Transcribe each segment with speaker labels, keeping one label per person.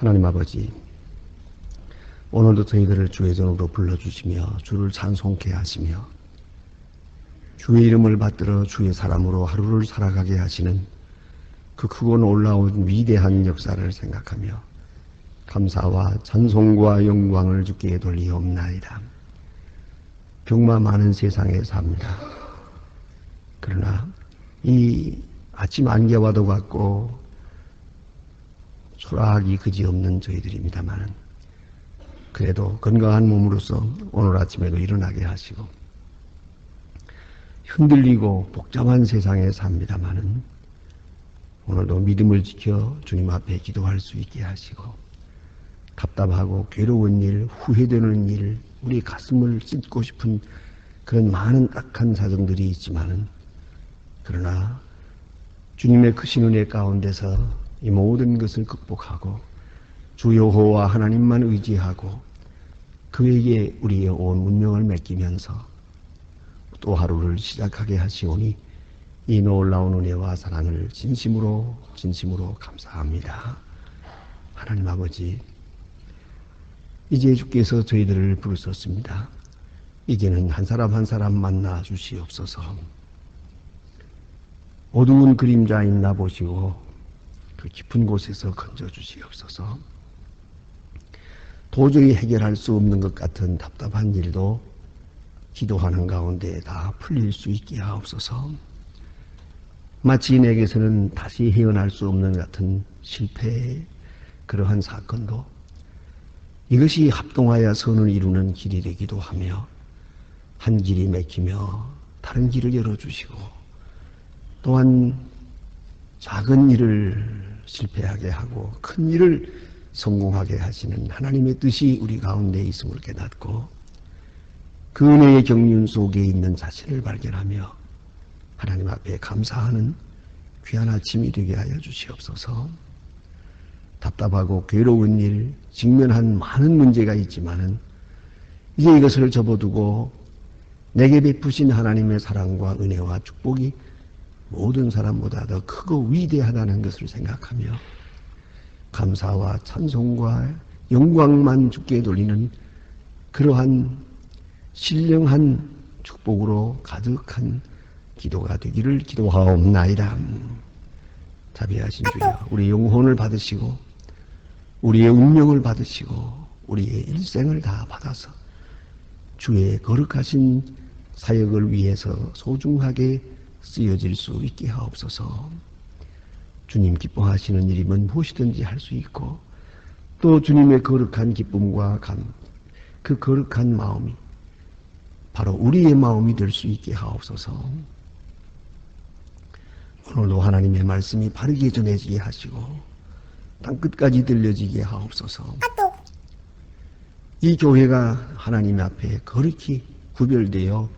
Speaker 1: 하나님 아버지, 오늘도 저희들을 주의 전으로 불러주시며 주를 찬송케 하시며 주의 이름을 받들어 주의 사람으로 하루를 살아가게 하시는 그 크고 놀라운 위대한 역사를 생각하며 감사와 찬송과 영광을 주께 돌리옵나이다. 병마 많은 세상에 삽니다. 그러나 이 아침 안개와도 같고 초라하기 그지없는 저희들입니다만 그래도 건강한 몸으로서 오늘 아침에도 일어나게 하시고 흔들리고 복잡한 세상에 삽니다마는 오늘도 믿음을 지켜 주님 앞에 기도할 수 있게 하시고 답답하고 괴로운 일, 후회되는 일, 우리 가슴을 찢고 싶은 그런 많은 딱한 사정들이 있지만은 그러나 주님의 크신 은혜 가운데서 이 모든 것을 극복하고 주 여호와 하나님만 의지하고 그에게 우리의 온 운명을 맡기면서 또 하루를 시작하게 하시오니 이 놀라운 은혜와 사랑을 진심으로 감사합니다. 하나님 아버지, 이제 주께서 저희들을 부르셨습니다. 이제는 한 사람 한 사람 만나 주시옵소서. 어두운 그림자 있나 보시고 그 깊은 곳에서 건져 주시옵소서. 도저히 해결할 수 없는 것 같은 답답한 일도 기도하는 가운데 다 풀릴 수 있게 하옵소서. 마치 내게서는 다시 헤어날 수 없는 같은 실패의 그러한 사건도 이것이 합동하여 선을 이루는 길이 되기도 하며 한 길이 막히며 다른 길을 열어주시고 또한 작은 일을 실패하게 하고 큰 일을 성공하게 하시는 하나님의 뜻이 우리 가운데 있음을 깨닫고 그 은혜의 경륜 속에 있는 자신을 발견하며 하나님 앞에 감사하는 귀한 아침이 되게 하여 주시옵소서. 답답하고 괴로운 일, 직면한 많은 문제가 있지만은 이제 이것을 접어두고 내게 베푸신 하나님의 사랑과 은혜와 축복이 모든 사람보다 더 크고 위대하다는 것을 생각하며 감사와 찬송과 영광만 주께 돌리는 그러한 신령한 축복으로 가득한 기도가 되기를 기도하옵나이다. 자비하신 주여, 우리 영혼을 받으시고 우리의 운명을 받으시고 우리의 일생을 다 받아서 주의 거룩하신 사역을 위해서 소중하게 쓰여질 수 있게 하옵소서. 주님 기뻐하시는 일이면 무엇이든지 할 수 있고 또 주님의 거룩한 기쁨과 그 거룩한 마음이 바로 우리의 마음이 될 수 있게 하옵소서. 오늘도 하나님의 말씀이 바르게 전해지게 하시고 땅끝까지 들려지게 하옵소서. 이 교회가 하나님 앞에 거룩히 구별되어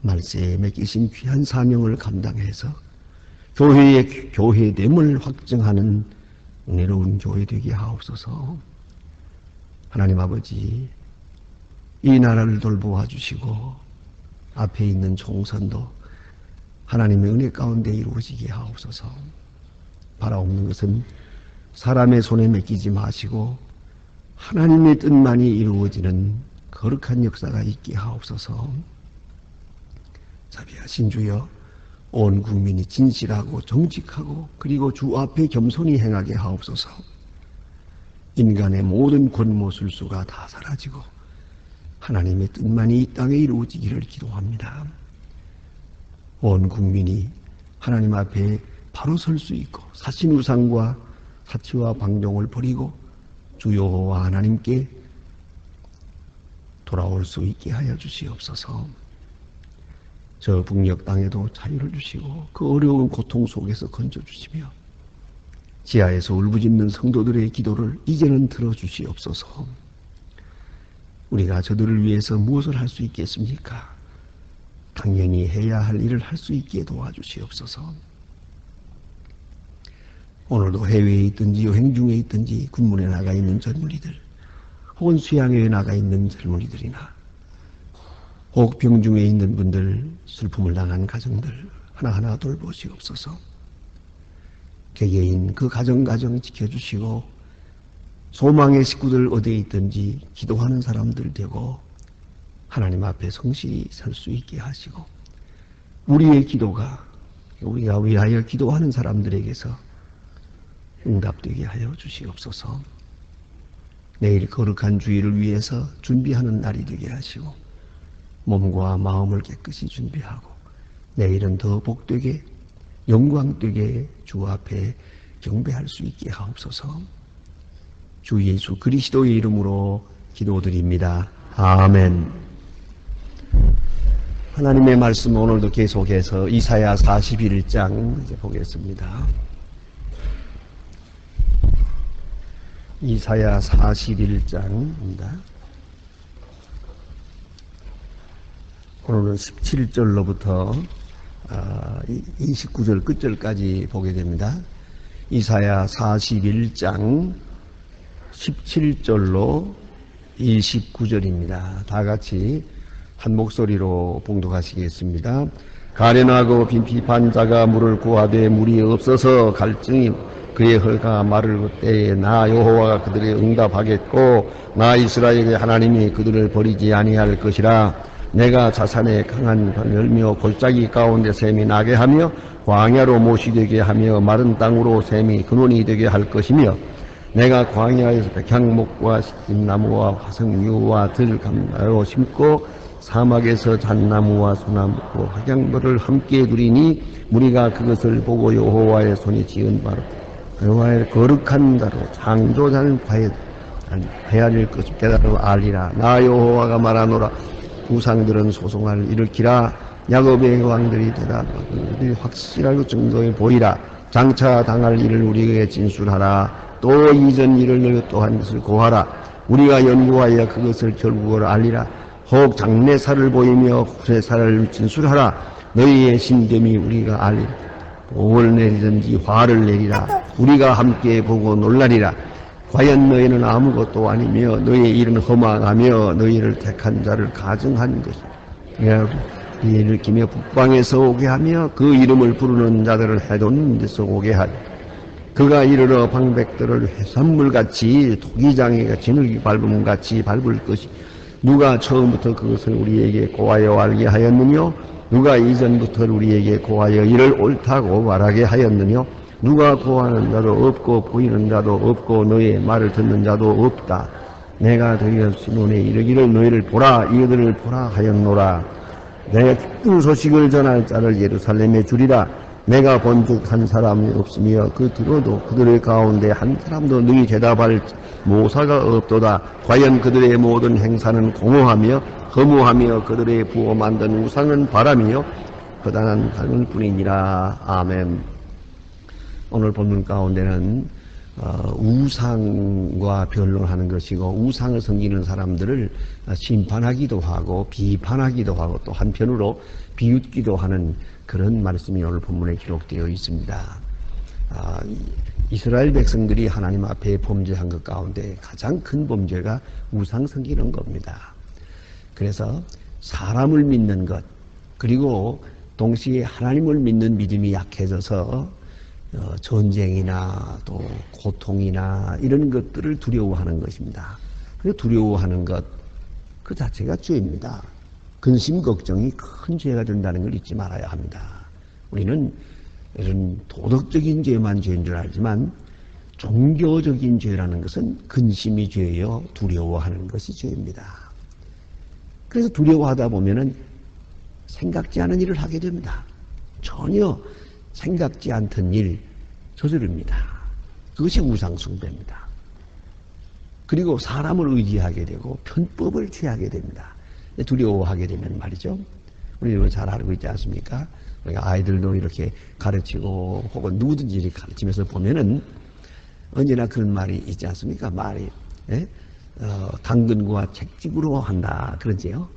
Speaker 1: 말세에 맡기신 귀한 사명을 감당해서 교회의 교회됨을 확증하는 은혜로운 교회 되게 하옵소서. 하나님 아버지, 이 나라를 돌보아 주시고 앞에 있는 총선도 하나님의 은혜 가운데 이루어지게 하옵소서. 바라옵는 것은 사람의 손에 맡기지 마시고 하나님의 뜻만이 이루어지는 거룩한 역사가 있게 하옵소서. 자비하신 주여, 온 국민이 진실하고 정직하고 그리고 주 앞에 겸손히 행하게 하옵소서. 인간의 모든 권모술수가 다 사라지고 하나님의 뜻만이 이 땅에 이루어지기를 기도합니다. 온 국민이 하나님 앞에 바로 설 수 있고 사신우상과 사치와 방종을 버리고 주 여호와 하나님께 돌아올 수 있게 하여 주시옵소서. 저 북녘 땅에도 자유를 주시고 그 어려운 고통 속에서 건져주시며 지하에서 울부짖는 성도들의 기도를 이제는 들어주시옵소서. 우리가 저들을 위해서 무엇을 할 수 있겠습니까? 당연히 해야 할 일을 할 수 있게 도와주시옵소서. 오늘도 해외에 있든지 여행 중에 있든지 군문에 나가 있는 젊은이들 혹은 수양회에 나가 있는 젊은이들이나 혹 병중에 있는 분들, 슬픔을 당한 가정들 하나하나 돌보시옵소서. 개개인 그 가정 지켜주시고 소망의 식구들 어디에 있든지 기도하는 사람들 되고 하나님 앞에 성실히 설 수 있게 하시고 우리의 기도가 우리가 위하여 기도하는 사람들에게서 응답되게 하여 주시옵소서. 내일 거룩한 주일을 위해서 준비하는 날이 되게 하시고 몸과 마음을 깨끗이 준비하고 내일은 더 복되게 영광되게 주 앞에 경배할 수 있게 하옵소서. 주 예수 그리스도의 이름으로 기도드립니다. 아멘. 하나님의 말씀 오늘도 계속해서 이사야 41장 이제 보겠습니다. 이사야 41장입니다. 오늘은 17절로부터 29절 끝절까지 보게 됩니다. 이사야 41장 17절로 29절입니다. 다 같이 한 목소리로 봉독하시겠습니다. 가련하고 빈핍한 자가 물을 구하되 물이 없어서 갈증이 그의 혀가 마를 때에 나 여호와가 그들의 응답하겠고 나 이스라엘의 하나님이 그들을 버리지 아니할 것이라. 내가 자산에 강한 열며 골짜기 가운데 샘이 나게 하며 광야로 못이 되게 하며 마른 땅으로 샘이 근원이 되게 할 것이며 내가 광야에서 백향목과 시집나무와 화석류와 들감나로 심고 사막에서 잣나무와 소나무와 화장벌을 함께 두리니 무리가 그것을 보고 여호와의 손이 지은 바로 여호와의 거룩한 자로 창조자는 헤아릴 것을 깨달아 알리라. 나 여호와가 말하노라. 우상들은 소송을 일으키라. 야곱의 왕들이 대답하고 확실하고 증거에 보이라. 장차 당할 일을 우리에게 진술하라. 또 이전 일을 너희 또한 것을 고하라. 우리가 연구하여 그것을 결국을 알리라. 혹 장래사를 보이며 후래사를 진술하라. 너희의 신됨이 우리가 알리라. 복을 내리든지 화를 내리라. 우리가 함께 보고 놀라리라. 과연 너희는 아무것도 아니며 너희의 일은 허망하며 너희를 택한 자를 가증한 것이라. 이를 기며 북방에서 오게 하며 그 이름을 부르는 자들을 해돋는 데서 오게 하리. 그가 이르러 방백들을 해산물같이 토기장애가 진흙이 밟음같이 밟을 것이. 누가 처음부터 그것을 우리에게 고하여 알게 하였느뇨? 누가 이전부터 우리에게 고하여 이를 옳다고 말하게 하였느뇨? 누가 고하는 자도 없고 보이는 자도 없고 너의 말을 듣는 자도 없다. 내가 드디어 시몬에 이르기를 너희를 보라 이들을 보라 하였노라. 내가 기쁜 소식을 전할 자를 예루살렘에 주리라. 내가 본즉 한 사람이 없으며 그 들어도 그들의 가운데 한 사람도 너희 대답할 모사가 없도다. 과연 그들의 모든 행사는 공허하며 허무하며 그들의 부어 만든 우상은 바람이요 허다한 바람일 뿐이니라. 아멘. 오늘 본문 가운데는 우상과 변론하는 것이고 우상을 섬기는 사람들을 심판하기도 하고 비판하기도 하고 또 한편으로 비웃기도 하는 그런 말씀이 오늘 본문에 기록되어 있습니다. 이스라엘 백성들이 하나님 앞에 범죄한 것 가운데 가장 큰 범죄가 우상 섬기는 겁니다. 그래서 사람을 믿는 것 그리고 동시에 하나님을 믿는 믿음이 약해져서 전쟁이나 또 고통이나 이런 것들을 두려워하는 것입니다. 그 두려워하는 것 그 자체가 죄입니다. 근심 걱정이 큰 죄가 된다는 걸 잊지 말아야 합니다. 우리는 이런 도덕적인 죄만 죄인 줄 알지만 종교적인 죄라는 것은 근심이 죄요 두려워하는 것이 죄입니다. 그래서 두려워하다 보면은 생각지 않은 일을 하게 됩니다. 전혀 생각지 않던 일 저지릅니다. 그것이 우상숭배입니다. 그리고 사람을 의지하게 되고 편법을 취하게 됩니다. 두려워하게 되면 말이죠. 우리는 잘 알고 있지 않습니까? 우리가 아이들도 이렇게 가르치고 혹은 누구든지 이렇게 가르치면서 보면은 언제나 그런 말이 있지 않습니까? 말이 당근과 채찍으로 한다 그러지요.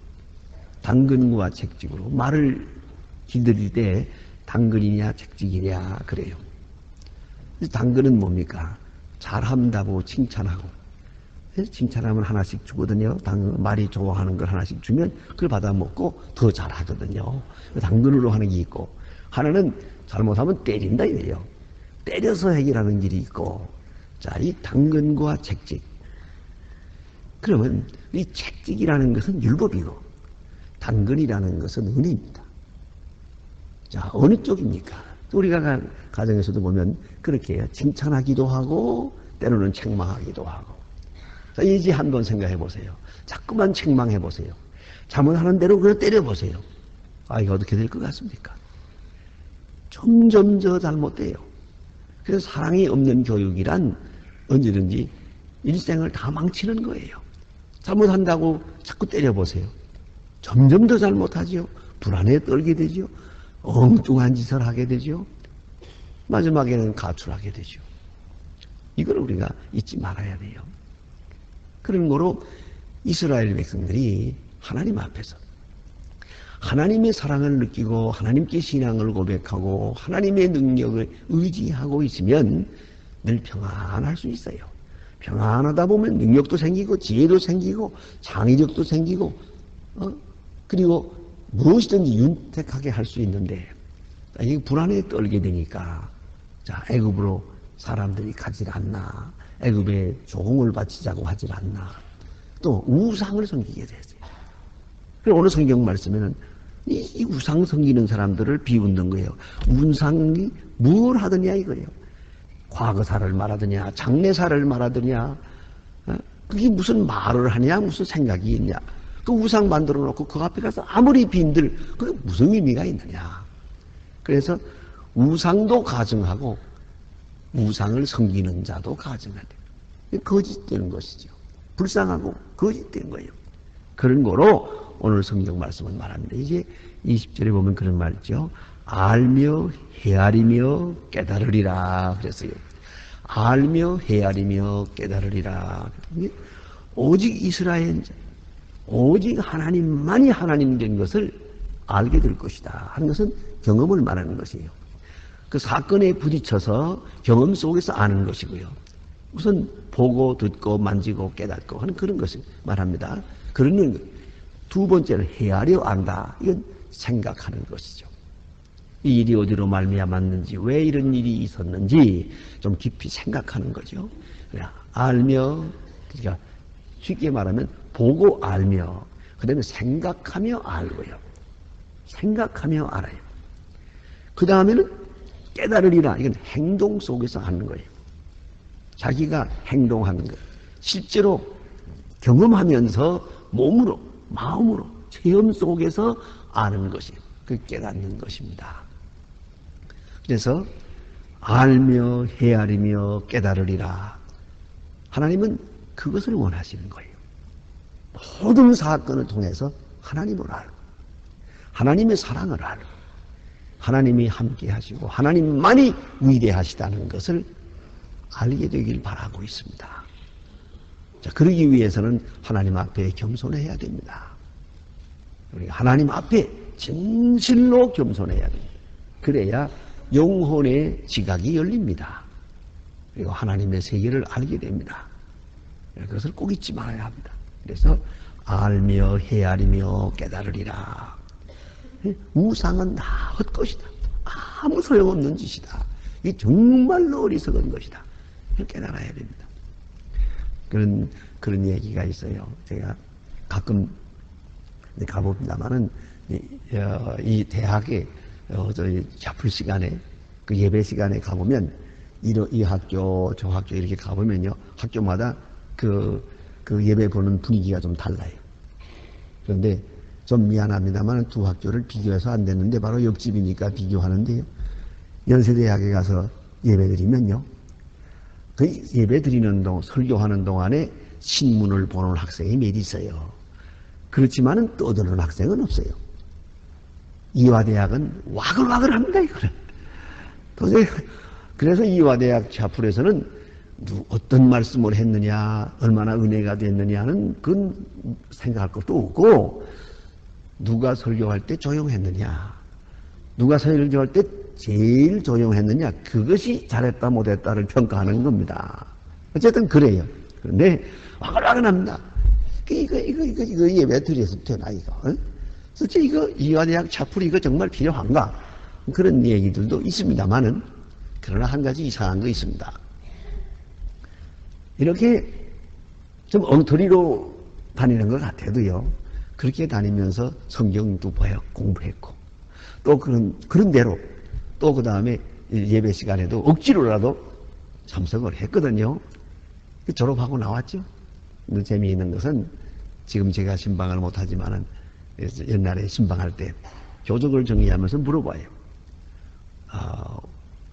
Speaker 1: 당근과 채찍으로 말을 기들일 때 당근이냐 채찍이냐 그래요. 당근은 뭡니까? 잘한다고 칭찬하고 칭찬하면 하나씩 주거든요. 말이 좋아하는 걸 하나씩 주면 그걸 받아 먹고 더 잘하거든요. 당근으로 하는 게 있고 하나는 잘못하면 때린다 이래요. 때려서 해결하는 길이 있고 자, 이 당근과 채찍. 그러면 이 채찍이라는 것은 율법이고 당근이라는 것은 은혜입니다. 자, 어느 쪽입니까? 우리가 가정에서도 보면 그렇게 해요. 칭찬하기도 하고 때로는 책망하기도 하고. 자, 이제 한번 생각해 보세요. 자꾸만 책망해 보세요. 잘못하는 대로 그냥 때려 보세요. 아, 이거 어떻게 될 것 같습니까? 점점 더 잘못돼요. 그래서 사랑이 없는 교육이란 언제든지 일생을 다 망치는 거예요. 잘못한다고 자꾸 때려보세요. 점점 더 잘못하지요. 불안에 떨게 되죠. 엉뚱한 짓을 하게 되죠. 마지막에는 가출하게 되죠. 이걸 우리가 잊지 말아야 돼요. 그런 거로 이스라엘 백성들이 하나님 앞에서 하나님의 사랑을 느끼고 하나님께 신앙을 고백하고 하나님의 능력을 의지하고 있으면 늘 평안할 수 있어요. 평안하다 보면 능력도 생기고 지혜도 생기고 창의력도 생기고 그리고 무엇이든지 윤택하게 할 수 있는데 이게 불안에 떨게 되니까 자, 애굽으로 사람들이 가지 않나, 애굽에 조공을 바치자고 하질 않나, 또 우상을 섬기게 됐어요. 그리고 오늘 성경 말씀에는 이 우상 섬기는 사람들을 비웃는 거예요. 우상이 뭘 하더냐 이거예요. 과거사를 말하더냐, 장래사를 말하더냐, 그게 무슨 말을 하냐, 무슨 생각이 있냐. 그 우상 만들어 놓고 그 앞에 가서 아무리 빈들 그게 무슨 의미가 있느냐. 그래서 우상도 가증하고 우상을 섬기는 자도 가증하대. 거짓되는 것이죠. 불쌍하고 거짓된 거예요. 그런 거로 오늘 성경 말씀은 말합니다. 이제 20절에 보면 그런 말 있죠. 알며 헤아리며 깨달으리라 그랬어요. 알며 헤아리며 깨달으리라. 오직 이스라엘, 오직 하나님만이 하나님 된 것을 알게 될 것이다 하는 것은 경험을 말하는 것이에요. 그 사건에 부딪혀서 경험 속에서 아는 것이고요. 우선 보고 듣고 만지고 깨닫고 하는 그런 것을 말합니다. 그러는 것. 두 번째는 헤아려 안다. 이건 생각하는 것이죠. 이 일이 어디로 말미암았는지, 왜 이런 일이 있었는지 좀 깊이 생각하는 거죠. 알며, 그러니까 쉽게 말하면 보고 알며, 그 다음에 생각하며 알고요. 생각하며 알아요. 그 다음에는 깨달으리라. 이건 행동 속에서 하는 거예요. 자기가 행동하는 것. 실제로 경험하면서 몸으로, 마음으로, 체험 속에서 아는 것이, 그 깨닫는 것입니다. 그래서 알며 헤아리며 깨달으리라. 하나님은 그것을 원하시는 거예요. 모든 사건을 통해서 하나님을 알고 하나님의 사랑을 알고 하나님이 함께 하시고 하나님만이 위대하시다는 것을 알게 되길 바라고 있습니다. 자, 그러기 위해서는 하나님 앞에 겸손해야 됩니다. 우리가 하나님 앞에 진실로 겸손해야 됩니다. 그래야 영혼의 지각이 열립니다. 그리고 하나님의 세계를 알게 됩니다. 그것을 꼭 잊지 말아야 합니다. 그래서 알며 헤아리며 깨달으리라. 우상은 다 헛것이다. 아무 소용없는 짓이다. 이게 정말로 어리석은 것이다. 깨달아야 됩니다. 그런 얘기가 있어요. 제가 가끔 가봅니다만은 이 대학에 저희 자풀 시간에 그 예배 시간에 가보면 이 학교 저 학교 이렇게 가보면요 학교마다 그 예배 보는 분위기가 좀 달라요. 그런데 좀 미안합니다만 두 학교를 비교해서 안 됐는데 바로 옆집이니까 비교하는데요. 연세대학에 가서 예배 드리면요. 그 예배 드리는 설교하는 동안에 신문을 보는 학생이 몇 있어요. 그렇지만은 떠드는 학생은 없어요. 이화대학은 와글와글 합니다, 이거는. 도저히, 그래서 이화대학 자풀에서는 어떤 말씀을 했느냐, 얼마나 은혜가 됐느냐는 그건 생각할 것도 없고, 누가 설교할 때 조용했느냐, 누가 설교할 때 제일 조용했느냐, 그것이 잘했다 못했다를 평가하는 겁니다. 어쨌든 그래요. 그런데 와글와글 합니다. 이거 예배 드려서 되나, 이거? 어? 솔직히 이거 이화대학 자풀이 이거 정말 필요한가? 그런 얘기들도 있습니다만은, 그러나 한 가지 이상한 거 있습니다. 이렇게 좀 엉터리로 다니는 것 같아도요, 그렇게 다니면서 성경도 공부했고, 또 그런 대로, 또 그 다음에 예배 시간에도 억지로라도 참석을 했거든요. 졸업하고 나왔죠. 근데 재미있는 것은 지금 제가 신방을 못하지만은 옛날에 신방할 때 교적을 정리하면서 물어봐요.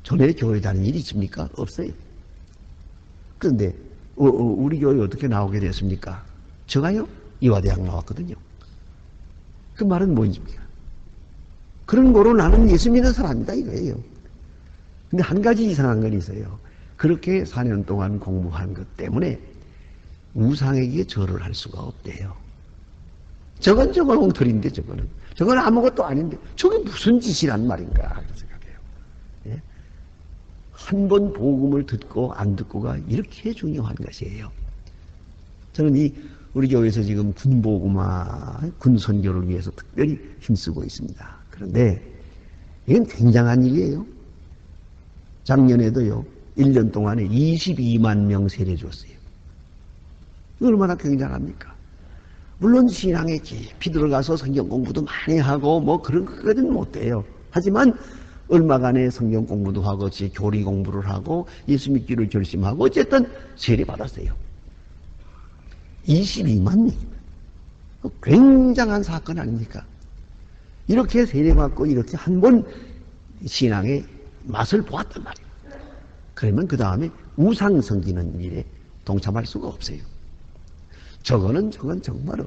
Speaker 1: 전에 교회 다닌 일이 있습니까? 없어요. 그런데 우리 교회 어떻게 나오게 됐습니까? 제가요? 이화대학 나왔거든요. 그 말은 뭐입니까? 그런 거로 나는 예수 믿는 사람이다 이거예요. 근데 한 가지 이상한 건 있어요. 그렇게 4년 동안 공부한 것 때문에 우상에게 절을 할 수가 없대요. 저건 엉터리인데 저건 아무것도 아닌데 저게 무슨 짓이란 말인가 생각해요. 예? 한 번 복음을 듣고 안 듣고가 이렇게 중요한 것이에요. 저는 우리 교회에서 지금 군복음화, 군선교를 위해서 특별히 힘쓰고 있습니다. 그런데 이건 굉장한 일이에요. 작년에도요, 1년 동안에 22만 명 세례 줬어요. 얼마나 굉장합니까? 물론 신앙에 깊이 들어가서 성경 공부도 많이 하고 뭐 그런 것까지는 못 돼요. 하지만 얼마간의 성경 공부도 하고 교리 공부를 하고 예수 믿기를 결심하고 어쨌든 세례 받았어요. 22만 명입니다. 굉장한 사건 아닙니까? 이렇게 세례받고 이렇게 한 번 신앙의 맛을 보았단 말이에요. 그러면 그 다음에 우상 섬기는 일에 동참할 수가 없어요. 저건 정말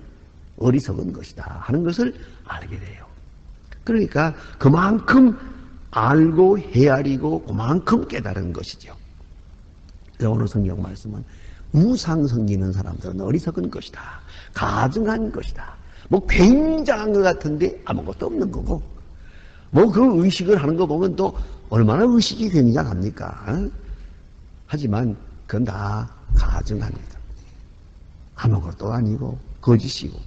Speaker 1: 어리석은 것이다 하는 것을 알게 돼요. 그러니까 그만큼 알고 헤아리고 그만큼 깨달은 것이죠. 오늘 성경 말씀은 우상 섬기는 사람들은 어리석은 것이다. 가증한 것이다. 뭐 굉장한 것 같은데 아무것도 없는 거고, 뭐 그 의식을 하는 거 보면 또 얼마나 의식이 굉장합니까? 하지만 그건 다 가증합니다. 아무것도 아니고 거짓이고,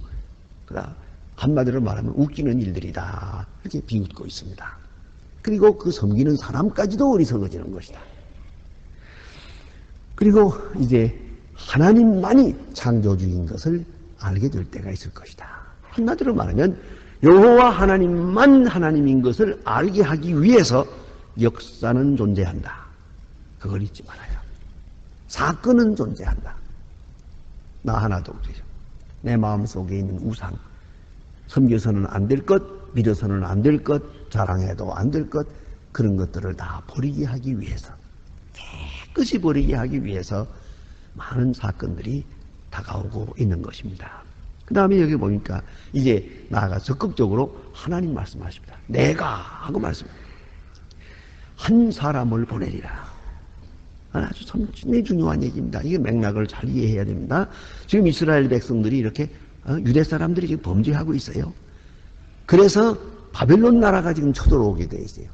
Speaker 1: 한마디로 말하면 웃기는 일들이다. 이렇게 비웃고 있습니다. 그리고 그 섬기는 사람까지도 어리석어지는 것이다. 그리고 이제 하나님만이 창조주인 것을 알게 될 때가 있을 것이다. 한마디로 말하면 여호와 하나님만 하나님인 것을 알게 하기 위해서 역사는 존재한다. 그걸 잊지 말아요. 사건은 존재한다. 나 하나도 없죠. 내 마음속에 있는 우상, 섬겨서는 안 될 것, 믿어서는 안 될 것, 자랑해도 안 될 것, 그런 것들을 다 버리게 하기 위해서, 깨끗이 버리게 하기 위해서 많은 사건들이 다가오고 있는 것입니다. 그 다음에 여기 보니까 이제 나아가 적극적으로 하나님 말씀하십니다. 내가 하고 말씀합니다. 한 사람을 보내리라. 아주 굉장히 중요한 얘기입니다. 이게 맥락을 잘 이해해야 됩니다. 지금 이스라엘 백성들이 이렇게 유대 사람들이 지금 범죄하고 있어요. 그래서 바벨론 나라가 지금 쳐들어오게 돼 있어요.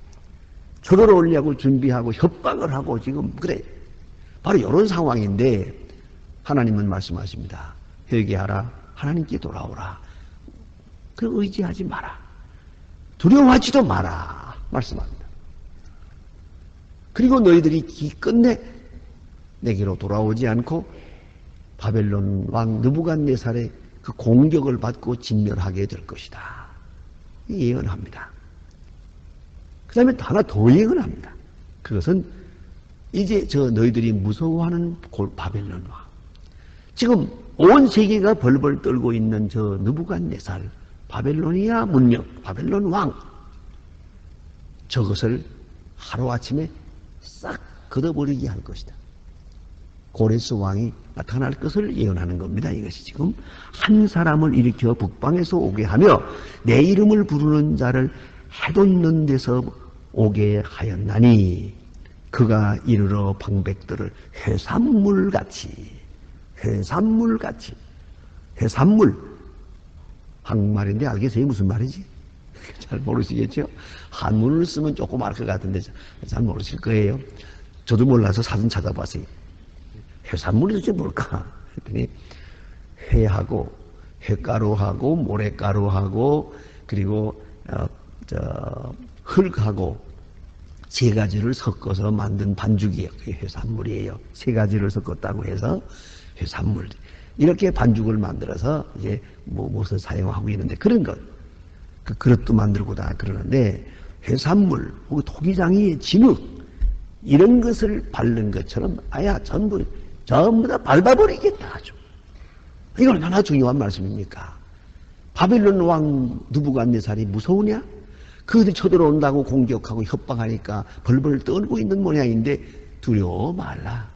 Speaker 1: 쳐들어오려고 준비하고 협박을 하고 지금 그래. 바로 이런 상황인데 하나님은 말씀하십니다. 회개하라. 하나님께 돌아오라. 그 의지하지 마라. 두려워하지도 마라. 말씀합니다. 그리고 너희들이 기껏내 내게로 돌아오지 않고 바벨론 왕 느부갓네살의 그 공격을 받고 진멸하게 될 것이다. 예언합니다. 그 다음에 하나 더 예언합니다. 그것은 이제 너희들이 무서워하는 바벨론 왕. 지금 온 세계가 벌벌 떨고 있는 느부갓네살, 바벨로니아 문명, 바벨론 왕. 저것을 하루아침에 싹 걷어버리게 할 것이다. 고레스 왕이 나타날 것을 예언하는 겁니다. 이것이 지금 한 사람을 일으켜 북방에서 오게 하며 내 이름을 부르는 자를 해돋는 데서 오게 하였나니 그가 이르러 방백들을 해산물같이 해산물 한국말인데 알겠어요? 무슨 말이지? 잘 모르시겠죠? 한문을 쓰면 조금 알 것 같은데 잘 모르실 거예요. 저도 몰라서 사진 찾아봤어요. 해산물이 도대체 뭘까? 했더니 회하고 회가루하고 모래가루하고 그리고 흙하고 세 가지를 섞어서 만든 반죽이에요. 그게 회산물이에요. 세 가지를 섞었다고 해서 회산물. 이렇게 반죽을 만들어서 이제 무엇을 사용하고 있는데 그런 것. 그 그릇도 만들고 다 그러는데 회산물, 토기장이 진흙 이런 것을 바른 것처럼 아야 전부 다 밟아버리겠다 아주. 이거 얼마나 중요한 말씀입니까? 바벨론 왕 느부갓네살이 무서우냐? 그들이 쳐들어온다고 공격하고 협박하니까 벌벌 떨고 있는 모양인데 두려워 말라.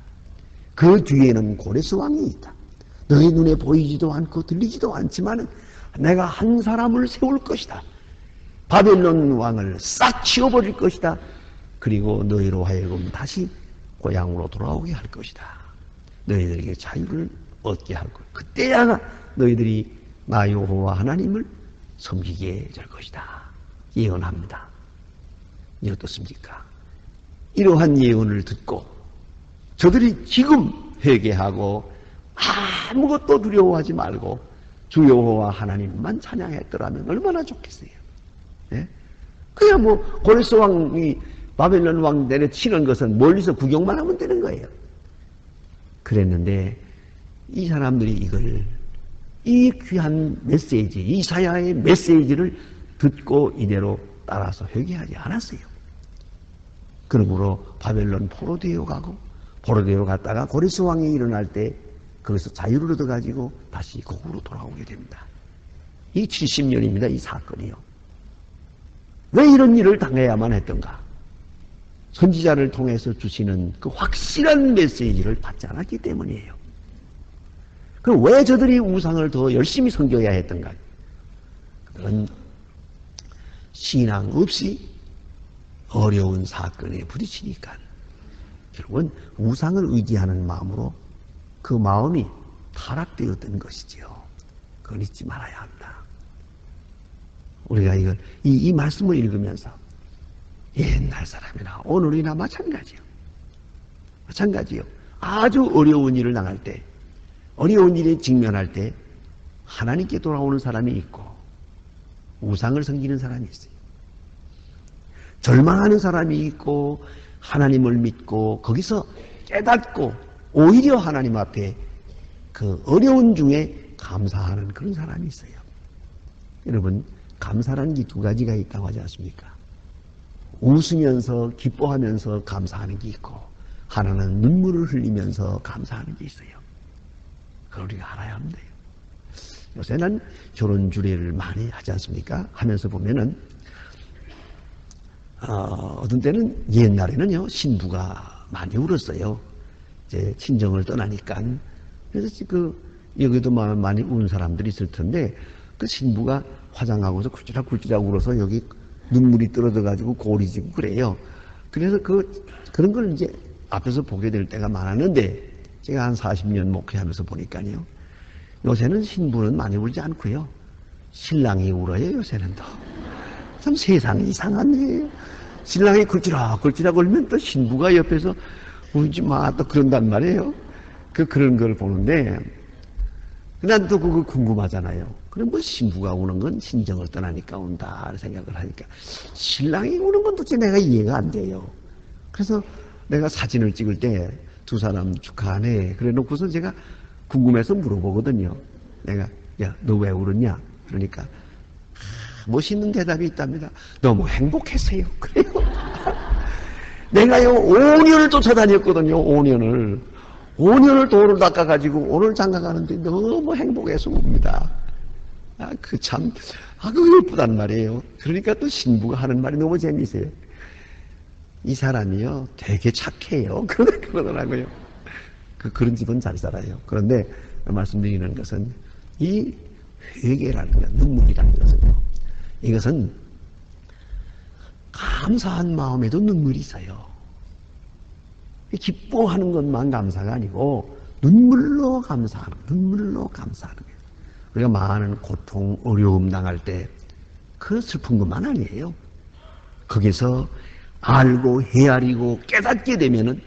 Speaker 1: 그 뒤에는 고레스 왕이 있다. 너희 눈에 보이지도 않고 들리지도 않지만 내가 한 사람을 세울 것이다. 바벨론 왕을 싹 치워버릴 것이다. 그리고 너희로 하여금 다시 고향으로 돌아오게 할 것이다. 너희들에게 자유를 얻게 할 것이다. 그때야 너희들이 나 여호와 하나님을 섬기게 될 것이다. 예언합니다. 이 어떻습니까? 이러한 예언을 듣고 저들이 지금 회개하고 아무것도 두려워하지 말고 주 여호와 하나님만 찬양했더라면 얼마나 좋겠어요. 예? 그냥 고레스 왕이 바벨론 왕 내려치는 것은 멀리서 구경만 하면 되는 거예요. 그랬는데 이 사람들이 이 귀한 메시지, 이사야의 메시지를 듣고 이대로 따라서 회개하지 않았어요. 그러므로 바벨론 포로되어 가고 포로되어 갔다가 고레스 왕이 일어날 때 거기서 자유를 얻어가지고 다시 고국으로 돌아오게 됩니다. 이 70년입니다. 이 사건이요. 왜 이런 일을 당해야만 했던가? 선지자를 통해서 주시는 그 확실한 메시지를 받지 않았기 때문이에요. 그럼 왜 저들이 우상을 더 열심히 섬겨야 했던가? 그들은 신앙 없이 어려운 사건에 부딪히니까 결국은 우상을 의지하는 마음으로 그 마음이 타락되었던 것이지요. 그건 잊지 말아야 합니다. 우리가 이 말씀을 읽으면서 옛날 사람이나 오늘이나 마찬가지요. 아주 어려운 일을 당할 때, 어려운 일에 직면할 때 하나님께 돌아오는 사람이 있고 우상을 섬기는 사람이 있어요. 절망하는 사람이 있고 하나님을 믿고 거기서 깨닫고 오히려 하나님 앞에 그 어려운 중에 감사하는 그런 사람이 있어요. 여러분, 감사라는 게 두 가지가 있다고 하지 않습니까? 웃으면서 기뻐하면서 감사하는 게 있고 하나는 눈물을 흘리면서 감사하는 게 있어요. 그걸 우리가 알아야 합니다. 요새는 결혼 주례를 많이 하지 않습니까? 하면서 보면은 어떤 때는 옛날에는요 신부가 많이 울었어요. 이제 친정을 떠나니까. 그래서 여기도 많이 우는 사람들이 있을 텐데 그 신부가 화장하고서 굴ጭ락 울어서 여기 눈물이 떨어져가지고 골이 지고 그래요. 그래서 그런 걸 이제 앞에서 보게 될 때가 많았는데 제가 한 40년 목회하면서 보니까요. 요새는 신부는 많이 울지 않고요. 신랑이 울어요, 요새는 더. 참 세상이 이상하네. 신랑이 굴ጭ락 울면 또 신부가 옆에서 울지 마, 또 그런단 말이에요. 그런 걸 보는데, 난 또 그거 궁금하잖아요. 그럼 신부가 우는 건 친정을 떠나니까 운다, 생각을 하니까. 신랑이 우는 건 도대체 내가 이해가 안 돼요. 그래서 내가 사진을 찍을 때 두 사람 축하하네. 그래 놓고서 제가 궁금해서 물어보거든요. 내가, 야, 너 왜 울었냐? 그러니까, 멋있는 대답이 있답니다. 너무 행복했어요. 그래요. 내가요, 5년을 쫓아다녔거든요, 5년을. 5년을 도를 닦아가지고 오늘 장가 가는데 너무 행복해서 웁니다. 그거 예쁘단 말이에요. 그러니까 또 신부가 하는 말이 너무 재미있어요. 이 사람이요, 되게 착해요. 그러더라고요. 그런 집은 잘 살아요. 그런데 말씀드리는 것은 이 회개라는 것, 눈물이라는 것은요, 이것은 감사한 마음에도 눈물이 있어요. 기뻐하는 것만 감사가 아니고 눈물로 감사하는 거예요. 우리가 많은 고통, 어려움 당할 때 그 슬픈 것만 아니에요. 거기서 알고 헤아리고 깨닫게 되면은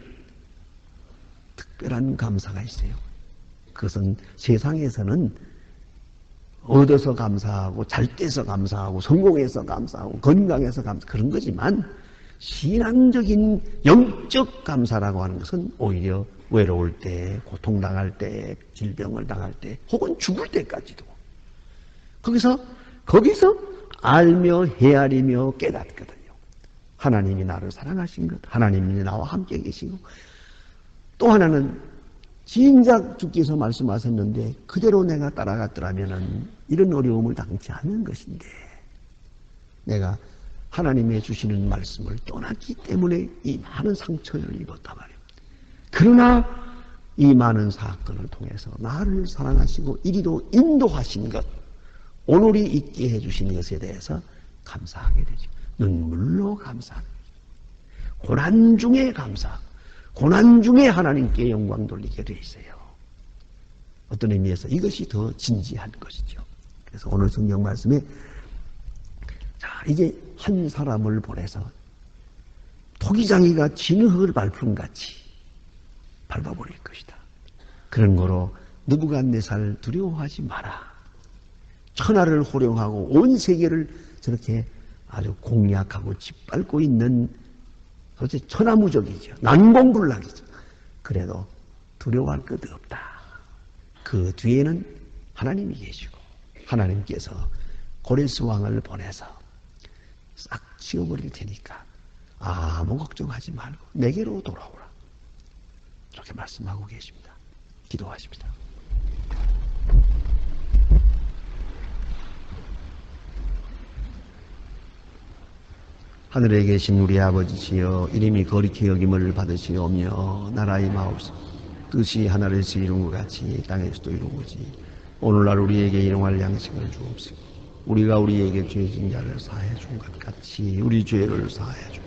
Speaker 1: 특별한 감사가 있어요. 그것은 세상에서는 얻어서 감사하고 잘 돼서 감사하고 성공해서 감사하고 건강해서 감사 그런 거지만 신앙적인 영적 감사라고 하는 것은 오히려 외로울 때, 고통당할 때, 질병을 당할 때, 혹은 죽을 때까지도 거기서 알며 헤아리며 깨닫거든요. 하나님이 나를 사랑하신 것, 하나님이 나와 함께 계시고, 또 하나는 진작 주께서 말씀하셨는데 그대로 내가 따라갔더라면 이런 어려움을 당치 않는 것인데 내가 하나님의 주시는 말씀을 떠났기 때문에 이 많은 상처를 입었단 말이에요. 그러나 이 많은 사건을 통해서 나를 사랑하시고 이리로 인도하신 것, 오늘이 있게 해주신 것에 대해서 감사하게 되죠. 눈물로 감사합니다. 고난 중에 감사, 고난 중에 하나님께 영광 돌리게 돼 있어요. 어떤 의미에서 이것이 더 진지한 것이죠. 그래서 오늘 성경 말씀에 자, 이제 한 사람을 보내서 토기장이가 진흙을 밟음같이 밟아버릴 것이다. 그런 거로 느부갓네살 두려워하지 마라. 천하를 호령하고 온 세계를 저렇게 아주 공략하고 짓밟고 있는 도대체 천하무적이죠. 난공불락이죠. 그래도 두려워할 것도 없다. 그 뒤에는 하나님이 계시고 하나님께서 고레스 왕을 보내서 싹 치워버릴 테니까 아무 걱정하지 말고 내게로 돌아오라. 이렇게 말씀하고 계십니다. 기도하십니다. 하늘에 계신 우리 아버지시여, 이름이 거룩히 여김을 받으시오며 나라의 마옵소서. 뜻이 하늘에서 이룬 것 같이 땅에서도 이루어지. 오늘날 우리에게 일용할 양식을 주옵소서. 우리가 우리에게 죄진 자를 사해 준 것 같이 우리 죄를 사해 주.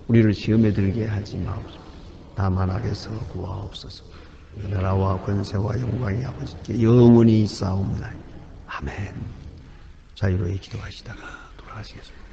Speaker 1: 우리를 시험에 들게 하지 마옵소서. 다만 악에서 구하옵소서. 나라와 권세와 영광이 아버지께 영원히 있사옵나이다. 아멘. 자유로이 기도하시다가 돌아가시겠습니다.